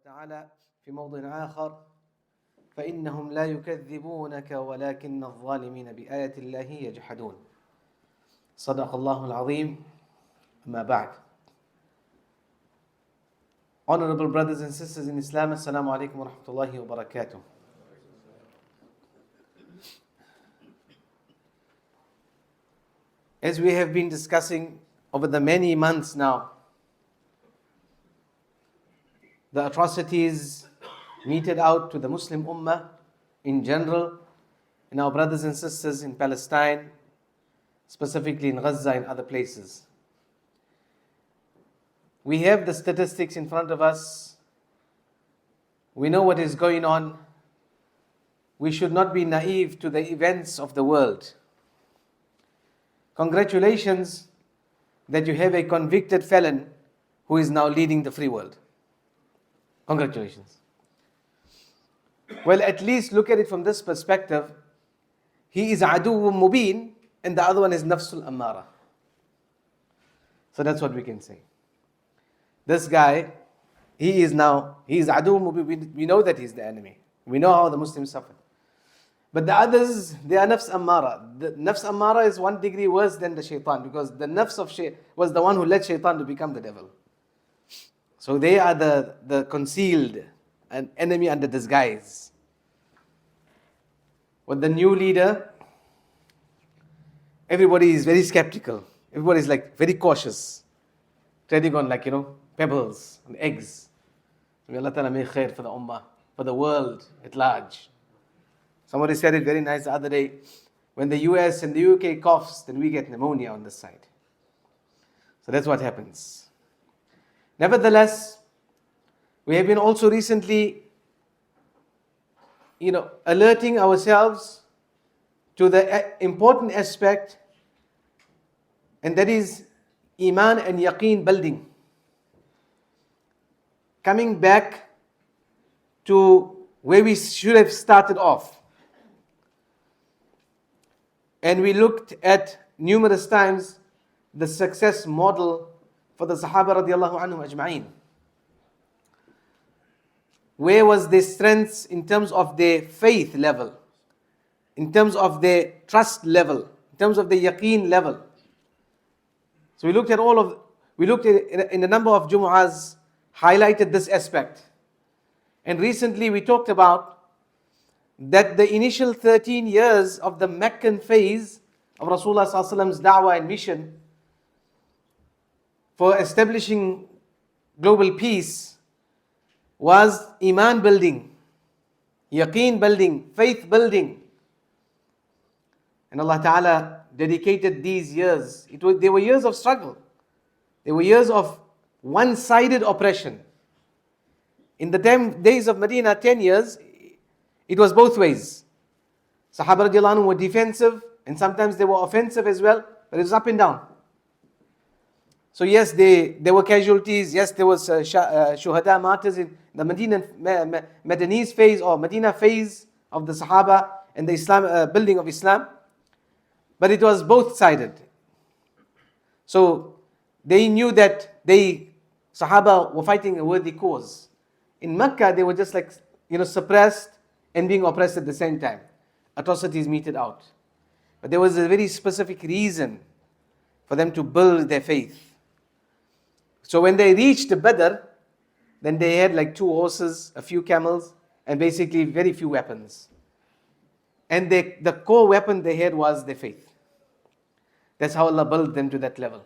تعالى في موضع آخر فإنهم لا يكذبونك ولكن الظالمين بآيات الله يجحدون. صدق الله العظيم. أما بعد. Honorable brothers and sisters in Islam, Assalamu alaikum wa rahmatullahi wa barakatuh. As we have been discussing over the many months now, the atrocities meted out to the Muslim Ummah in general, and our brothers and sisters in Palestine, specifically in Gaza and other places. We have the statistics in front of us. We know what is going on. We should not be naive to the events of the world. Congratulations that you have a convicted felon who is now leading the free world. Congratulations. Well, at least look at it from this perspective. He is aduwwun mubin, and the other one is nafsul ammara. So that's what we can say. This guy, he is aduwwun mubin. We know that he's the enemy. We know how the Muslims suffered. But the others, they are nafs ammara. The nafs ammara is 1 degree worse than the shaitan, because the nafs of shaitan was the one who led shaitan to become the devil. So they are the concealed, an enemy under disguise. With the new leader, everybody is very skeptical. Everybody is like very cautious, treading on pebbles and eggs. May Allah Ta'ala make khair for the ummah, for the world at large. Somebody said it very nice the other day. When the US and the UK coughs, then we get pneumonia on this side. So that's what happens. Nevertheless, we have been also recently, alerting ourselves to the important aspect, and that is Iman and Yaqeen building. Coming back to where we should have started off. And we looked at numerous times the success model for the Sahaba radiallahu anhum ajma'een. Where was their strengths in terms of their faith level, in terms of their trust level, in terms of their yaqeen level. So we looked at in a number of Jumu'ahs, highlighted this aspect. And recently we talked about that the initial 13 years of the Meccan phase of Rasulullah sallallahu alaihi wasallam's da'wah and mission for establishing global peace was Iman building, Yaqeen building, faith building. And Allah Ta'ala dedicated these years. They were years of struggle. They were years of one-sided oppression. In the days of Medina, 10 years, it was both ways. Sahaba radiallahu anhu were defensive, and sometimes they were offensive as well, but it was up and down. So yes, there were casualties. Yes, there was shuhada, martyrs in the Madinese phase or Medina phase of the Sahaba and the Islam building of Islam. But it was both-sided. So they knew that Sahaba were fighting a worthy cause. In Mecca, they were just suppressed and being oppressed at the same time. Atrocities meted out. But there was a very specific reason for them to build their faith. So when they reached Badr, then they had 2 horses, a few camels, and basically very few weapons. And the core weapon they had was their faith. That's how Allah built them to that level.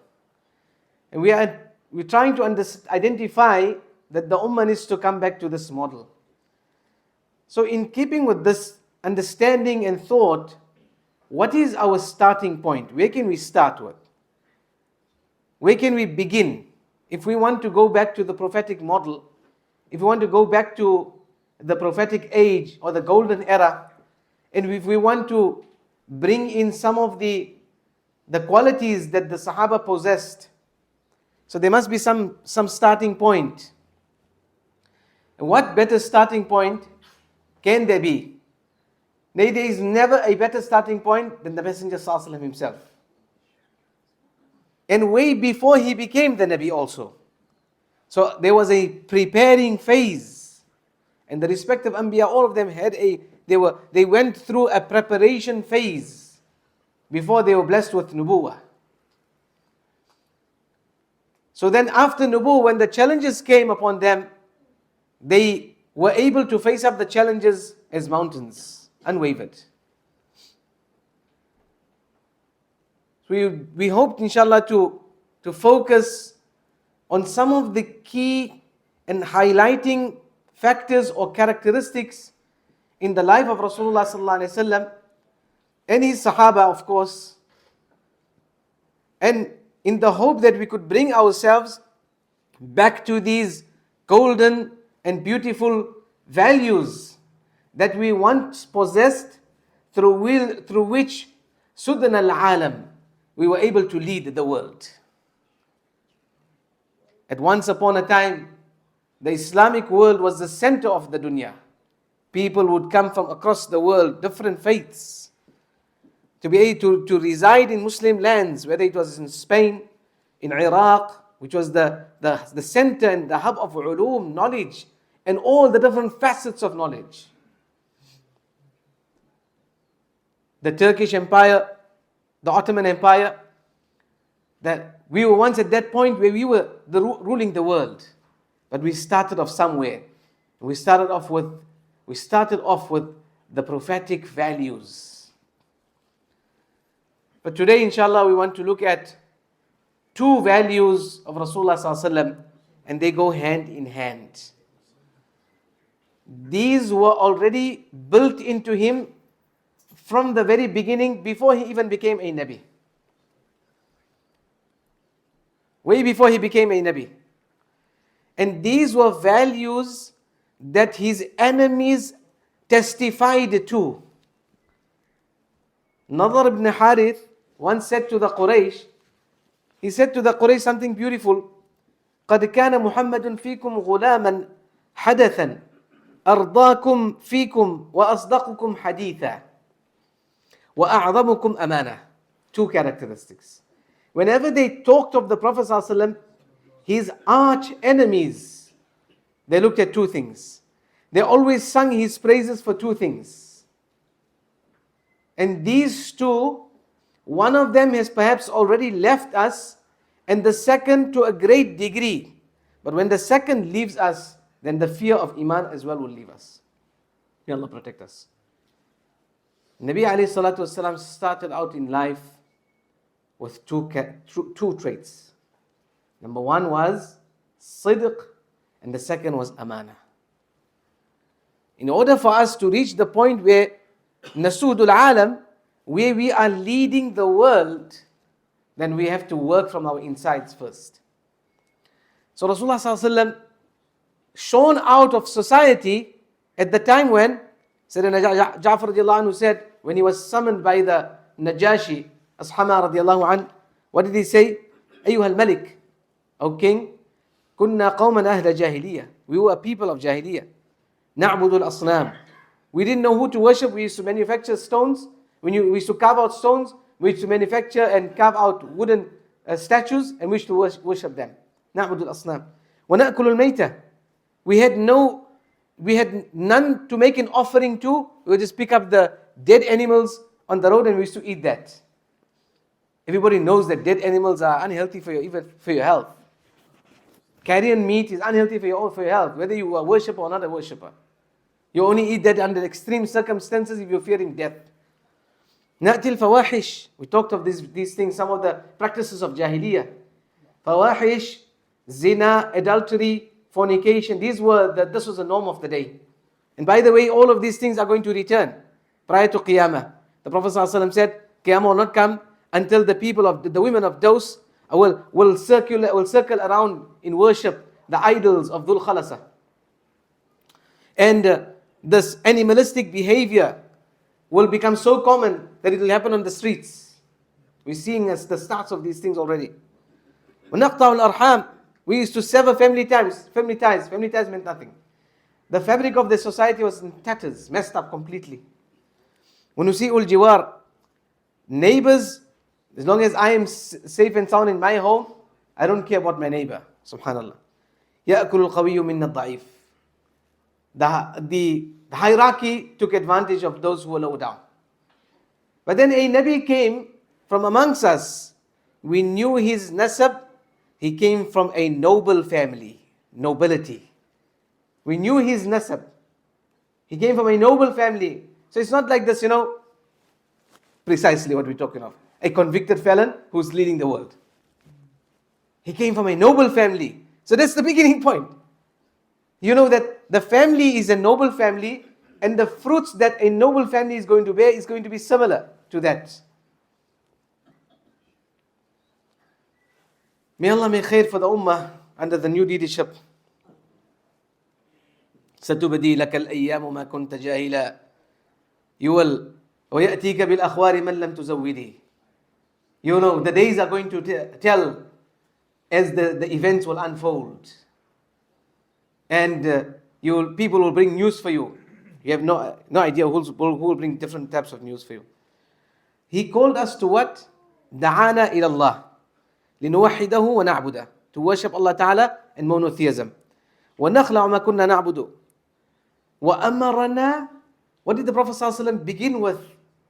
And we're trying to identify that the Ummah needs to come back to this model. So in keeping with this understanding and thought, what is our starting point? Where can we start with? Where can we begin? If we want to go back to the prophetic model, if we want to go back to the prophetic age or the golden era, and if we want to bring in some of the qualities that the Sahaba possessed, so there must be some starting point. And what better starting point can there be? There is never a better starting point than the Messenger sallallahu alaihi wasallam himself. And way before he became the Nabi also. So there was a preparing phase And the respective Anbiya, all of them they went through a preparation phase before they were blessed with Nubuwah. So then after Nubuwah, when the challenges came upon them, they were able to face up the challenges as mountains, unwavered. We hoped, inshallah, to focus on some of the key and highlighting factors or characteristics in the life of Rasulullah sallallahu alaihi wasallam and his Sahaba, of course, and in the hope that we could bring ourselves back to these golden and beautiful values that we once possessed, through which Sudan al-Alam, we were able to lead the world. At once upon a time, the Islamic world was the center of the dunya. People would come from across the world, different faiths, to be able to reside in Muslim lands, whether it was in Spain, in Iraq, which was the center and the hub of ulum, knowledge, and all the different facets of knowledge. The Turkish Empire, the Ottoman Empire, that we were once at that point where we were ruling the world. But we started off somewhere. We started off with the prophetic values. But today, inshallah, we want to look at two values of Rasulullah sallallahu alaihi wasallam, and they go hand in hand. These were already built into him from the very beginning, before he even became a Nabi. Way before he became a Nabi. And these were values that his enemies testified to. Nadar ibn Harith once said to the Quraysh, he said to the Quraysh something beautiful. قَدْ كَانَ مُحَمَّدٌ فِيكُمْ غُلَامًا حَدَثًا أَرْضَاكُمْ فِيكُمْ وَأَصْدَقُكُمْ حَدِيثًا وَأَعْظَمُكُمْ أَمَانًا. Two characteristics. Whenever they talked of the Prophet ﷺ, his arch enemies, they looked at two things. They always sung his praises for two things. And these two, one of them has perhaps already left us, and the second to a great degree. But when the second leaves us, then the fear of Iman as well will leave us. May Allah protect us. Nabi alayhi salatu wasalam started out in life with two traits. Number one was Sidq, and the second was Amana. In order for us to reach the point where Nasudul Alam, where we are leading the world, then we have to work from our insides first. So Rasulullah sallallahu alaihi wasallam shone out of society at the time when Sayyidina Ja'far radiallahu anhu said, when he was summoned by the Najashi, Ashama radiallahu anhu, what did he say? Ayyuha al-Malik, O King, kunna qawman ahla jahiliyyah. We were a people of jahiliyyah. Na'budu al-asnam. We didn't know who to worship. We used to manufacture stones. We used to carve out stones. We used to manufacture and carve out wooden statues, and we used to worship them. Na'budu al-asnam. Wa na'kulu al-mayta. We had none to make an offering to. We would just pick up the dead animals on the road and we used to eat that. Everybody knows that dead animals are unhealthy even for your health. Carrion meat is unhealthy for your health, whether you are a worshipper or not a worshipper. You only eat that under extreme circumstances if you're fearing death. Na'til fawahish. We talked of these things, some of the practices of Jahiliyyah. Fawahish, zina, adultery, fornication. This was the norm of the day. And by the way, all of these things are going to return prior to Qiyamah. The Prophet ﷺ said, Qiyamah will not come until the women of Daws will circle around in worship the idols of Dhul Khalasa. And this animalistic behavior will become so common that it will happen on the streets. We're seeing as the starts of these things already. وَنَقْطَعُ الْأَرْحَامِ. We used to sever family ties. Family ties meant nothing. The fabric of the society was in tatters, messed up completely. وَنُسِيءُ الْجِوَارِ. Neighbors, as long as I am safe and sound in my home, I don't care about my neighbor. Subhanallah. يَأْكُلُ الْقَوِيُّ مِنَّ الضَّعِيفِ. the hierarchy took advantage of those who were low down. But then a Nabi came from amongst us. We knew his nasab. He came from a noble family, nobility. We knew his nasab. He came from a noble family. So it's not like this, precisely what we're talking of. A convicted felon who's leading the world. He came from a noble family. So that's the beginning point. You know that the family is a noble family, and the fruits that a noble family is going to bear is going to be similar to that. May Allah make khair for the ummah under the new leadership. ستبدي لك الأيام ما كنت جاهلا. You will ويأتيك بالأخبار من لم تزودي. The days are going to tell as the events will unfold. And people will bring news for you. You have no idea who will bring different types of news for you. He called us to what? دعانا إلى الله لنوحده ونعبده. To worship Allah Ta'ala and monotheism. ونخلع ما كنا نعبده. وأمرنا. What did the Prophet ﷺ begin with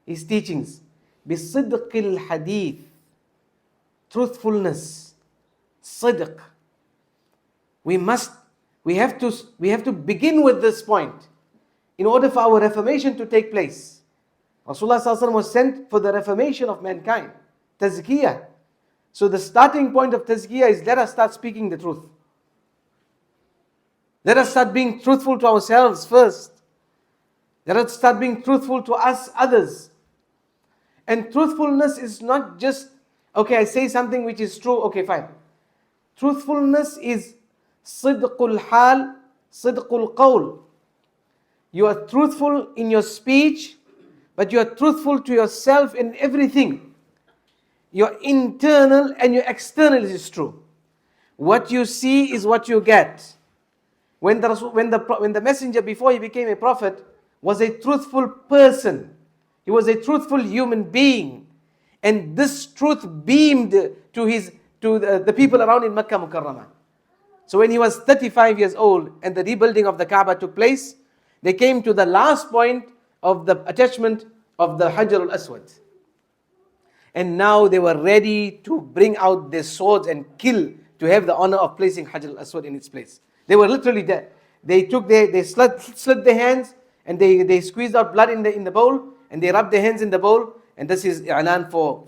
his teachings? بصدق الحديث. Truthfulness. Sadiq. We have to begin with this point in order for our reformation to take place. Rasulullah ﷺ was sent for the reformation of mankind. Tazkiyah. So the starting point of tazkiyah is, let us start speaking the truth. Let us start being truthful to ourselves first. Let us start being truthful to us, others. And truthfulness is not just, okay, I say something which is true, okay, fine. Truthfulness is sidqul hal, sidqul qawl. You are truthful in your speech, but you are truthful to yourself in everything. Your internal and your external is true. What you see is what you get. When the messenger, before he became a prophet, was a truthful person. He was a truthful human being. And this truth beamed to the people around in Makkah Mukarramah. So when he was 35 years old and the rebuilding of the Kaaba took place, they came to the last point of the attachment of the Hajar al-Aswad. And now they were ready to bring out their swords and kill to have the honor of placing Hajar al-Aswad in its place. They were literally there. They slit their hands and they squeezed out blood in the bowl and they rubbed their hands in the bowl, and this is i'lan for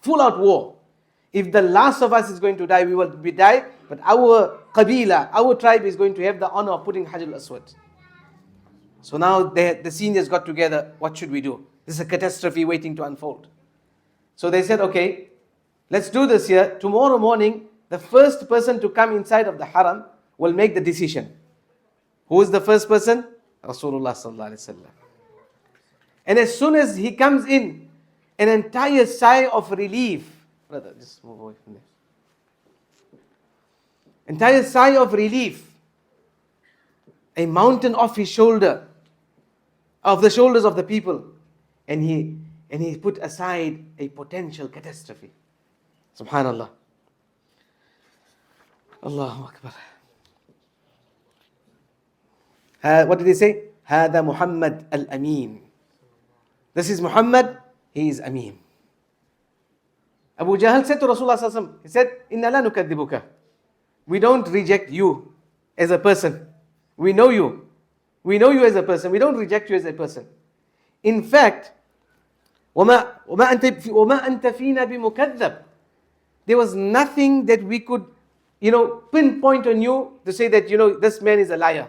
full out war. If the last of us is going to die, we will die, but our qabila, our tribe is going to have the honor of putting Hajar al-Aswad. So now the seniors got together, what should we do? This is a catastrophe waiting to unfold. So they said, okay, let's do this here. Tomorrow morning, the first person to come inside of the haram will make the decision. Who is the first person? Rasulullah sallallahu alaihi wasallam. And as soon as he comes in, an entire sigh of relief. Brother, just move away from there. Entire sigh of relief. A mountain off his shoulder, of the shoulders of the people. And he put aside a potential catastrophe. Subhanallah. Allahu Akbar. What did he say? هذا Muhammad Al-Amin. This is Muhammad, he is Amin. Abu Jahl said to Rasulullah sallallahu alaihi wasallam, he said, "Inna la nukaddibuka." We don't reject you as a person. We know you. We know you as a person. We don't reject you as a person. In fact, وَمَا أَنْتَ فِينَا بِمُكَذَّبٍ. There was nothing that we could, pinpoint on you to say that, this man is a liar.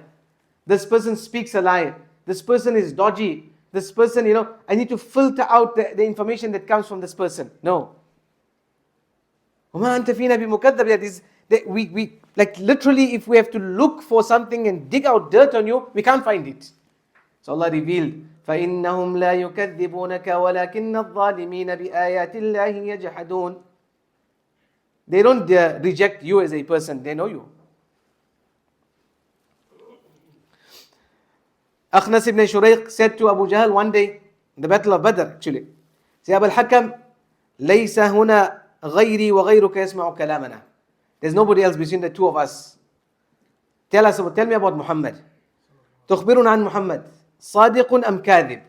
This person speaks a lie. This person is dodgy. This person, I need to filter out the information that comes from this person. No. وَمَا أَنْتَ فِينَا بِمُكَذَّبٍ. We like literally, if we have to look for something and dig out dirt on you, we can't find it. So Allah revealed, فَإِنَّهُمْ لَا يُكَذِّبُونَكَ وَلَكِنَّ الظَّالِمِينَ بِآيَاتِ اللَّهِ يَجْحَدُونَ. They don't reject you as a person, they know you. Akhnas ibn Shurayq said to Abu Jahl one day, in the battle of Badr actually, say, Abu al-Hakam, لَيْسَ هُنَا غَيْرِي وَغَيْرُكَ يَسْمَعُ كَلَامَنَا. There's nobody else between the two of us. Tell me about Muhammad. تخبرنا عن محمد صادق أم كاذب?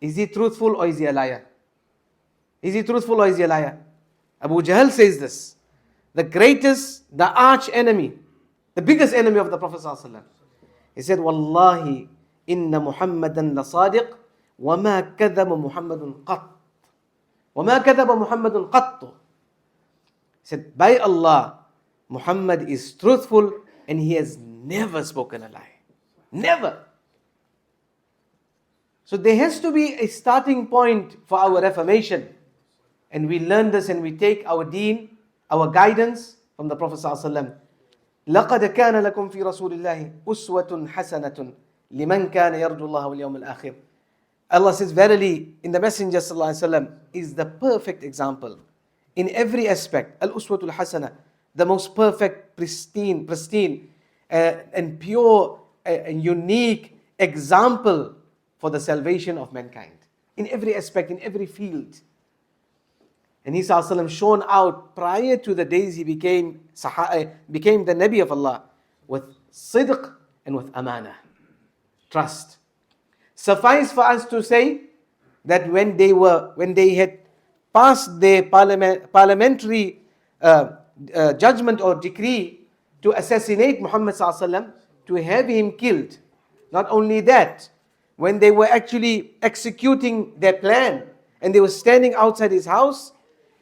Is he truthful or is he a liar? Is he truthful or is he a liar? Abu Jahl says this. The greatest, the arch enemy, the biggest enemy of the Prophet ﷺ. He said, Wallahi, inna Muhammadan la sadiq, wa ma kadhaba Muhammadun qat. Wa ma kadhaba Muhammadun qattu. He said, by Allah, Muhammad is truthful and he has never spoken a lie. Never. So there has to be a starting point for our reformation. And we learn this and we take our deen, our guidance from the Prophet ﷺ. لَقَدْ كَانَ لَكُمْ فِي رَسُولِ اللَّهِ أُسْوَةٌ حَسَنَةٌ لِمَنْ كَانَ يَرْجُو اللَّهَ وَالْيَوْمَ الْآخِرِ. Allah says, verily, in the Messenger ﷺ is the perfect example. In every aspect, al-uswatul hasana, the most perfect, pristine, and pure, and unique example for the salvation of mankind. In every aspect, in every field. And he ﷺ shone out prior to the days he became the Nabi of Allah with sidq and with amana, trust. Suffice for us to say that when they had passed their parliamentary judgment or decree to assassinate Muhammad ﷺ, to have him killed. Not only that, when they were actually executing their plan and they were standing outside his house,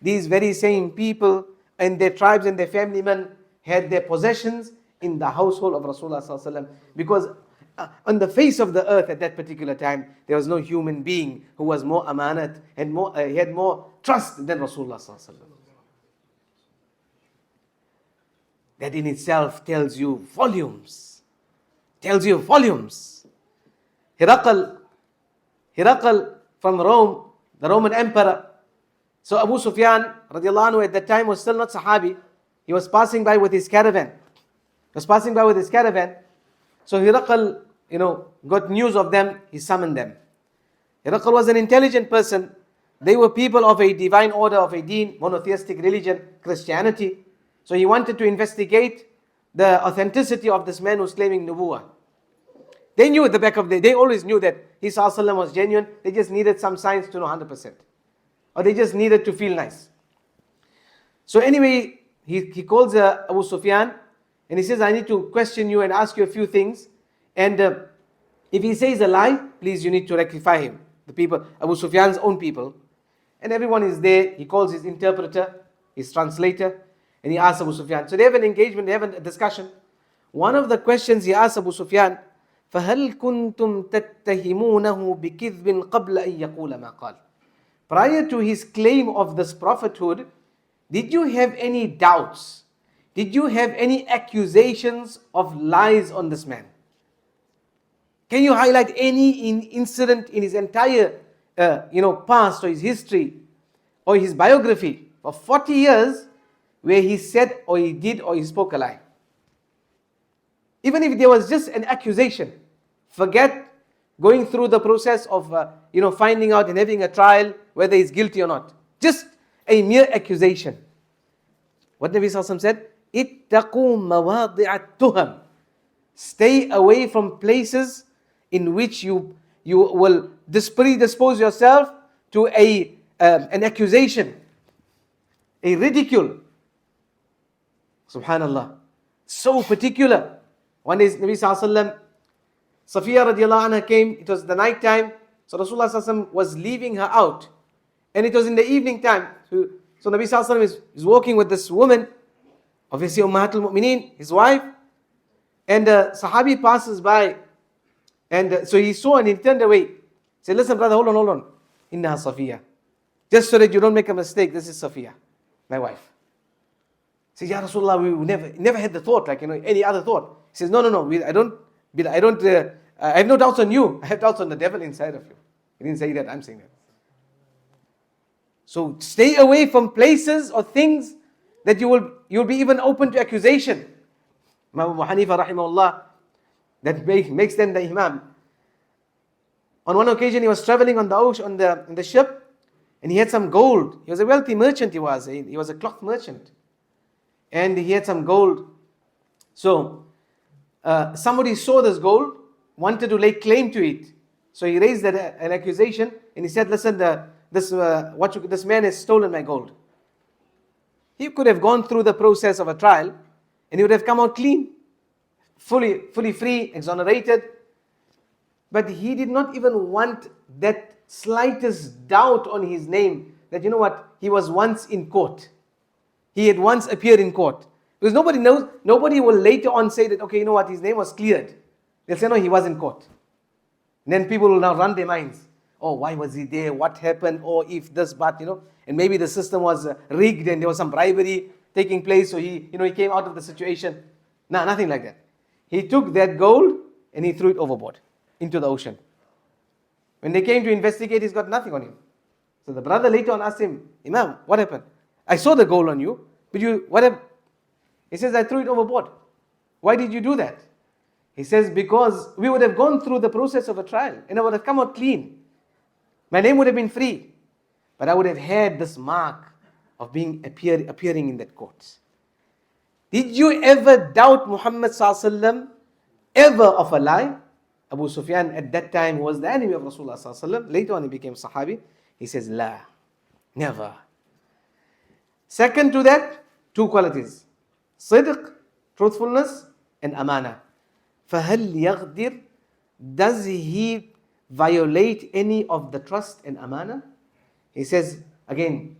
these very same people and their tribes and their family men had their possessions in the household of Rasulullah ﷺ, because on the face of the earth at that particular time, there was no human being who was more amanat and he had more trust than Rasulullah ﷺ. That in itself tells you volumes. Tells you volumes. Hiraqal from Rome, the Roman emperor. So Abu Sufyan radiallahu anhu at that time was still not Sahabi. He was passing by with his caravan. So Hiraqal, got news of them. He summoned them. Hiraqal was an intelligent person. They were people of a divine order, of a deen, monotheistic religion, Christianity. So he wanted to investigate the authenticity of this man who's claiming nubuwah. They knew at the back of they always knew that he ﷺ was genuine. They just needed some signs to know 100%. Or they just needed to feel nice. So anyway, he calls Abu Sufyan and he says, I need to question you and ask you a few things. And if he says a lie, please, you need to rectify him. The people, Abu Sufyan's own people. And everyone is there. He calls his interpreter, his translator, and he asks Abu Sufyan. So they have an engagement, they have a discussion. One of the questions he asks Abu Sufyan, فَهَلْ كُنْتُمْ تَتَّهِمُونَهُ بِكِذْبٍ قَبْلَ أَن يَقُولَ مَا قَالَ. Prior to his claim of this prophethood, did you have any doubts? Did you have any accusations of lies on this man? Can you highlight any incident in his entire past or his history or his biography for 40 years where he said or he did or he spoke a lie? Even if there was just an accusation, forget going through the process of finding out and having a trial whether he's guilty or not. Just a mere accusation. What Nabi Sallallahu Alaihi Wasallam said, ittaqu mawadi'at tuham. Stay away from places in which you will predispose yourself to an accusation, a ridicule. Subhanallah. So particular. One is Nabi Sallallahu Alaihi Wasallam, Safiya radiallahu anha came, it was the night time, so Rasulullah Sallallahu Alaihi Wasallam was leaving her out. And it was in the evening time. So Nabi Sallallahu Alaihi Wasallam is walking with this woman, obviously Ummahatul Mu'mineen, his wife, and a Sahabi passes by, and so he saw and he turned away. He said, listen brother, hold on. Innaha Safiya. Just so that you don't make a mistake, this is Safiya, my wife. He says, Ya Rasulullah, we never had the thought, any other thought. He says, no, I have no doubts on you. I have doubts on the devil inside of you. He didn't say that, I'm saying that. So stay away from places or things that you'll be even open to accusation. Imam Abu Hanifa rahimahullah, that makes them the Imam. On one occasion he was traveling on the ocean, on the ship, and he had some gold. He was a wealthy merchant, he was a cloth merchant. And he had some gold. So somebody saw this gold, wanted to lay claim to it. So he raised an accusation and he said, listen, this man has stolen my gold. He could have gone through the process of a trial and he would have come out clean, fully free, exonerated. But he did not even want that slightest doubt on his name, that you know what, he was once in court. He had once appeared in court. Because nobody knows, nobody will later on say that, okay, you know what, his name was cleared. They'll say, no, he was in court. And then people will now run their minds. Oh, why was he there? What happened? Or if this, but, and maybe the system was rigged and there was some bribery taking place, so he came out of the situation. No, nothing like that. He took that gold and he threw it overboard into the ocean. When they came to investigate, he's got nothing on him. So the brother later on asked him, Imam, what happened? I saw the gold on you, but what happened? He says, I threw it overboard. Why did you do that? He says, because we would have gone through the process of a trial and I would have come out clean. My name would have been free, but I would have had this mark of appearing in that court. Did you ever doubt Muhammad sallallahu alaihi wasallam ever of a lie? Abu Sufyan at that time was the enemy of Rasulullah sallallahu alaihi wasallam. Later on he became Sahabi. He says, La, never. Second to that, two qualities. Sidq, truthfulness, and amana. فَهَلْ يَغْدِرْ, does he violate any of the trust and amana? He says, again,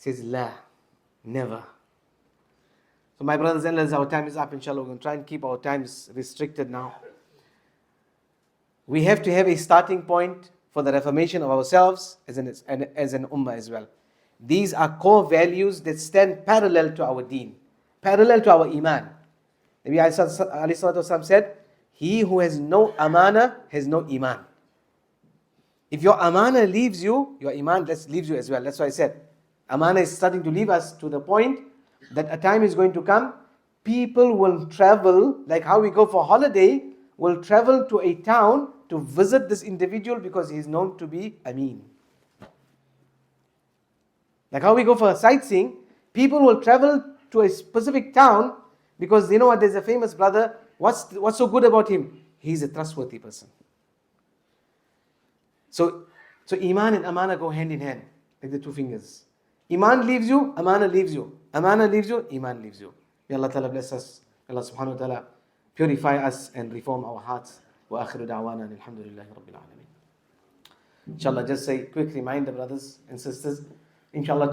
La, never. So my brothers and sisters, our time is up, inshallah. We're going to try and keep our times restricted now. We have to have a starting point for the reformation of ourselves as an ummah as well. These are core values that stand parallel to our deen, parallel to our iman. Nabi ﷺ said, he who has no amana has no iman. If your amana leaves you, your iman leaves you as well. That's why I said, amana is starting to leave us to the point that a time is going to come, people will travel, like how we go for holiday, will travel to a town to visit this individual because he is known to be Amin. Like how we go for sightseeing, people will travel to a specific town because you know what, there's a famous brother, what's so good about him? He's a trustworthy person. So iman and amana go hand in hand, like the two fingers. Iman leaves you, amana leaves you. Amana leaves you, iman leaves you. May Allah Ta'ala bless us. May Allah Subhanahu wa Ta'ala purify us and reform our hearts. Wa akhiru da'wana alhamdulillahi rabbil alameen. Inshallah, just a quick reminder, brothers and sisters. Inshallah,